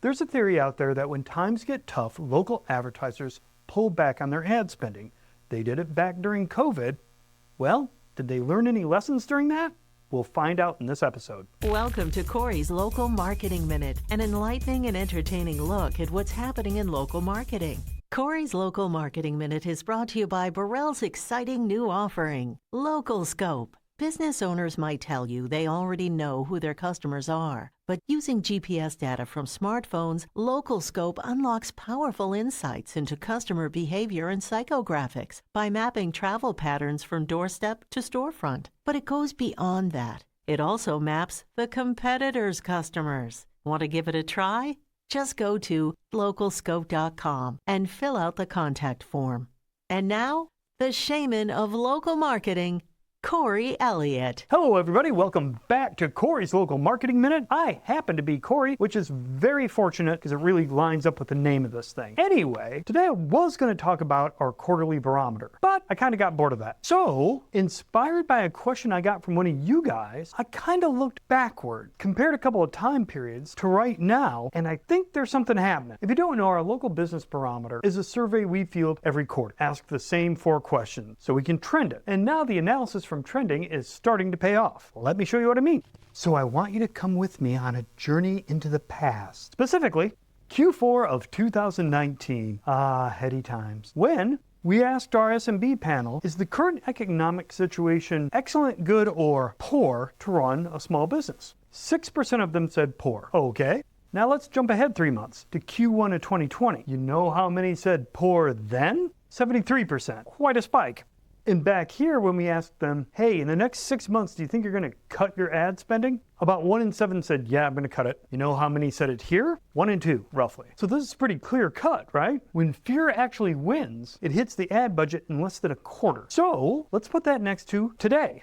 There's a theory out there that when times get tough, local advertisers pull back on their ad spending. They did it back during COVID. Well, did they learn any lessons during that? We'll find out in this episode. Welcome to Corey's Local Marketing Minute, an enlightening and entertaining look at what's happening in local marketing. Corey's Local Marketing Minute is brought to you by Burrell's exciting new offering, Local Scope. Business owners might tell you they already know who their customers are, but using GPS data from smartphones, Local Scope unlocks powerful insights into customer behavior and psychographics by mapping travel patterns from doorstep to storefront. But it goes beyond that. It also maps the competitors' customers. Want to give it a try? Just go to localscope.com and fill out the contact form. And now, the shaman of local marketing, Corey Elliott. Hello everybody, welcome back to Corey's Local Marketing Minute. I happen to be Corey, which is very fortunate because it really lines up with the name of this thing. Anyway, today I was going to talk about our quarterly barometer, but I kind of got bored of that. So, inspired by a question I got from one of you guys, I kind of looked backward, compared a couple of time periods to right now, and I think there's something happening. If you don't know, our local business barometer is a survey we field every quarter. Ask the same 4 questions so we can trend it. And now the analysis from trending is starting to pay off. Let me show you what I mean. So I want you to come with me on a journey into the past. Specifically, Q4 of 2019. Heady times. When we asked our SMB panel, is the current economic situation excellent, good, or poor to run a small business? 6% of them said poor. Okay. Now let's jump ahead 3 months to Q1 of 2020. You know how many said poor then? 73%. Quite a spike. And back here, when we asked them, hey, in the next 6 months, do you think you're going to cut your ad spending? About 1 in 7 said, yeah, I'm going to cut it. You know how many said it here? 1 in 2, roughly. So this is pretty clear cut, right? When fear actually wins, it hits the ad budget in less than a quarter. So let's put that next to today.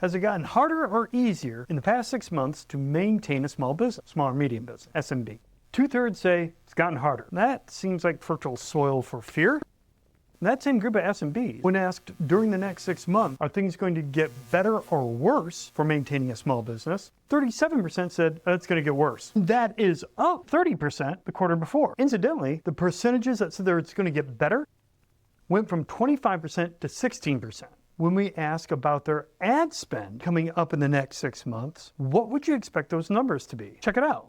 Has it gotten harder or easier in the past 6 months to maintain a small business, small or medium business, SMB? 2/3 say it's gotten harder. That seems like fertile soil for fear. That same group of SMBs, when asked during the next 6 months, are things going to get better or worse for maintaining a small business? 37% said it's going to get worse. That is up 30% the quarter before. Incidentally, the percentages that said it's going to get better went from 25% to 16%. When we ask about their ad spend coming up in the next 6 months, what would you expect those numbers to be? Check it out.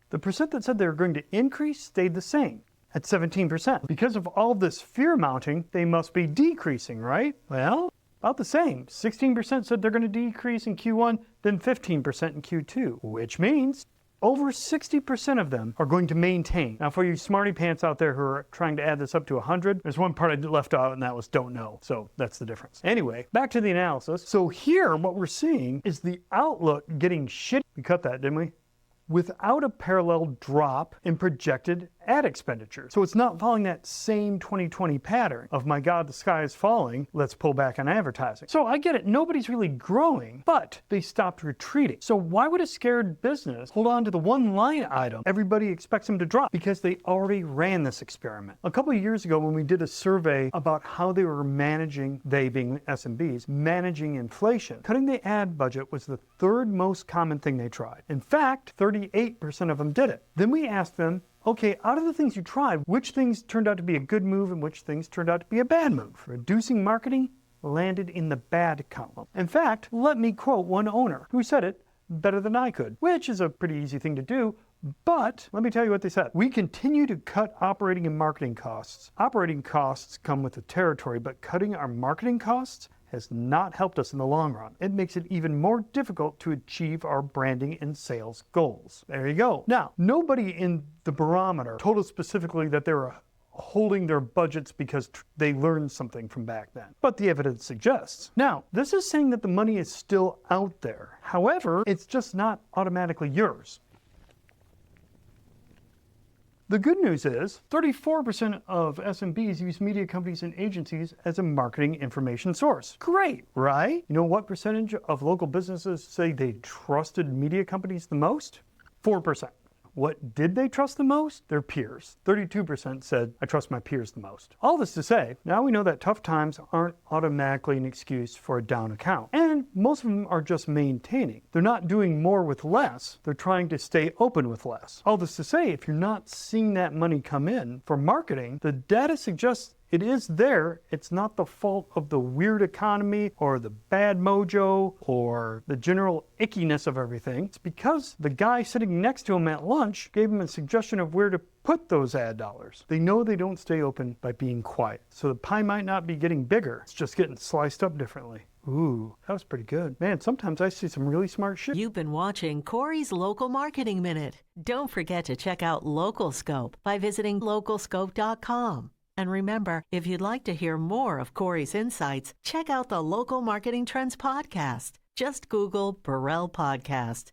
The percent that said they were going to increase stayed the same at 17%. Because of all this fear mounting, they must be decreasing, right? Well, about the same. 16% said they're going to decrease in Q1, then 15% in Q2, which means over 60% of them are going to maintain. Now, for you smarty pants out there who are trying to add this up to 100, there's one part I left out, and that was don't know. So that's the difference. Anyway, back to the analysis. So here, what we're seeing is the outlook getting shitty. We cut that, didn't we? Without a parallel drop in projected ad expenditure. So it's not following that same 2020 pattern of, my God, the sky is falling, let's pull back on advertising. So I get it, nobody's really growing, but they stopped retreating. So why would a scared business hold on to the one line item everybody expects them to drop? Because they already ran this experiment. A couple of years ago, when we did a survey about how they were managing, they being SMBs, managing inflation, cutting the ad budget was the 3rd most common thing they tried. In fact, 38% of them did it. Then we asked them, okay, out of the things you tried, which things turned out to be a good move and which things turned out to be a bad move? Reducing marketing landed in the bad column. In fact, let me quote one owner who said it better than I could, which is a pretty easy thing to do, but let me tell you what they said. We continue to cut operating and marketing costs. Operating costs come with the territory, but cutting our marketing costs has not helped us in the long run. It makes it even more difficult to achieve our branding and sales goals. There you go. Now, nobody in the barometer told us specifically that they were holding their budgets because they learned something from back then. But the evidence suggests. Now, this is saying that the money is still out there. However, it's just not automatically yours. The good news is 34% of SMBs use media companies and agencies as a marketing information source. Great, right? You know what percentage of local businesses say they trusted media companies the most? 4%. What did they trust the most? Their peers. 32% said, I trust my peers the most. All this to say, now we know that tough times aren't automatically an excuse for a down account. And And most of them are just maintaining. They're not doing more with less. They're trying to stay open with less. All this to say, if you're not seeing that money come in for marketing, the data suggests it is there. It's not the fault of the weird economy or the bad mojo or the general ickiness of everything. It's because the guy sitting next to him at lunch gave him a suggestion of where to put those ad dollars. They know they don't stay open by being quiet. So the pie might not be getting bigger. It's just getting sliced up differently. Ooh, that was pretty good. Man, sometimes I see some really smart shit. You've been watching Corey's Local Marketing Minute. Don't forget to check out Local Scope by visiting localscope.com. And remember, if you'd like to hear more of Corey's insights, check out the Local Marketing Trends podcast. Just Google Burrell Podcast.